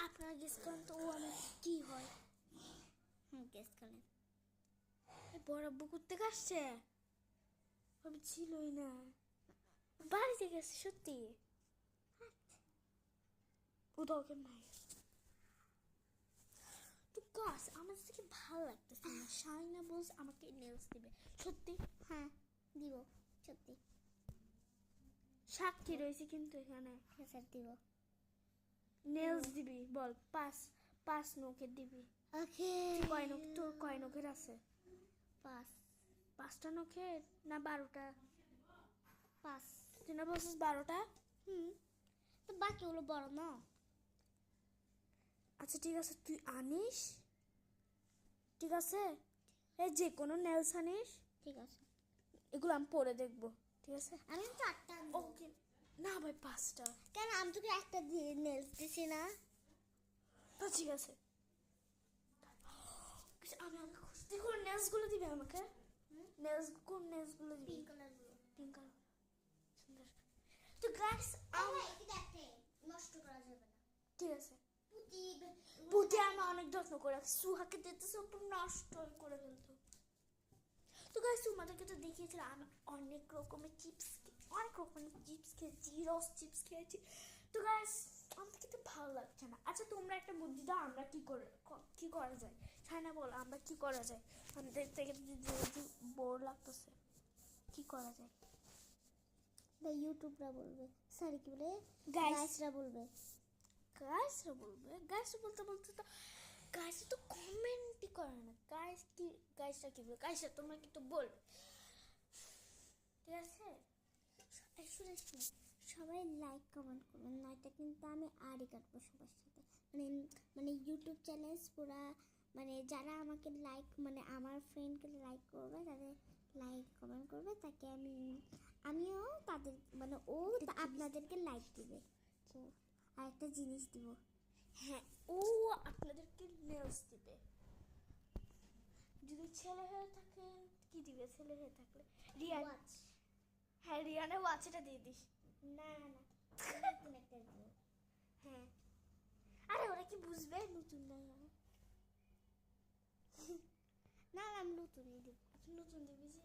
আপনারা গেস করেন তো ও আমার কি হয়? গেস করেন। বড় আব্বু করতে আসছে, আমি ছিলই না, বাড়িতে গেছে সত্যি। ওটা ওকে নাই তো গাছ আমার থেকে ভালো লাগতেছে না। শাইনা বলছে আমাকে নেলস দিবে, সত্যি? হ্যাঁ দিব, সত্যি। সাক্ষী রয়েছে কিন্তু এখানে। হ্যাঁ স্যার দিব। নেলস দিবি বল, পাঁচ পাঁচ নখের দিবি। ওকে। কয় নখ তোর, কয় নখের আছে? 5। 5টা নখের না 12টা? 5। তুই না বলছিস 12টা? তো বাকিগুলো বড় না। আচ্ছা ঠিক আছে, তুই আনিস, ঠিক আছে? এই যে কোনো নেলস আনিস, ঠিক আছে। এগুলো আমি পরে দেখবো, ঠিক আছে? আমি 4টা আনবো। ওকে না ভাই 5টা। কেন, আমি তোকে একটা দিয়ে নেলস দিছি না? তো ঠিক আছে, আমি আমাকে খুঁজতে করে নেলসগুলো দিবে আমাকে। নেলস কোন নেলসগুলো দিবি? পিঙ্ক কালারগুলো। পিঙ্ক কালার, সুন্দর। তো গাইস এটা দেখতে নষ্ট করা যাবে না। ঠিক আছে, পুঁতি পুঁতে আমি অনেক যত্ন করে রাখছি, সুহাকে দিতে সব নষ্ট করে ফেলতো। তো গাইস তোমাদেরকে তো দেখিয়েছিলাম আমি অনেক রকমের চিপস খেয়েছি, রস চিপস খেয়েছি। তো গাইস আমাদের কিন্তু ভালো লাগছে না। আচ্ছা তোমরা একটা বুদ্ধি দাও, আমরা কি করা যায়? ছাইনা বল, আমরা কি করা যায়? আমাদের থেকে বোর লাগতেছে, কি করা যায়? ইউটিউবরা বলবে, সরি কি বলে, Guys. গাইসরা বলবে। গাইসরা বলবে, গাইসরা বলতে বলতে তো গাইসরা তো কমেন্টই করে না। গাইসরা কি বলবে? গাইসরা তোমরা কিন্তু বলবে, ঠিক আছে? শুনে শুনে সবাই লাইক কমেন্ট করবেন, নয়তো কিন্তু আমি আড়ি কাটবো সবার সাথে। মানে ইউটিউব চ্যানেল পুরা, মানে যারা আমাকে লাইক, মানে আমার ফ্রেন্ডকে লাইক করবে, তাদের লাইক কমেন্ট করবে, তাকে আমিও তাদের, মানে ও আপনাদেরকে লাইক দিবে। তো আর একটা জিনিস দিব। হ্যাঁ, ও আপনাদেরকে নেলস দিবে। যদি ছেলে হয়ে থাকে কি দিবে? ছেলে হয়ে থাকলে রিয়ান, ওয়াচ। হ্যাঁ রিয়ানের ওয়াচটা দিয়ে দিস। না না, নতুন একটা দিব। হ্যাঁ, আরে ওরা কি বুঝবে নতুন না? না আমি নতুনই দিব। নতুন দিবি যে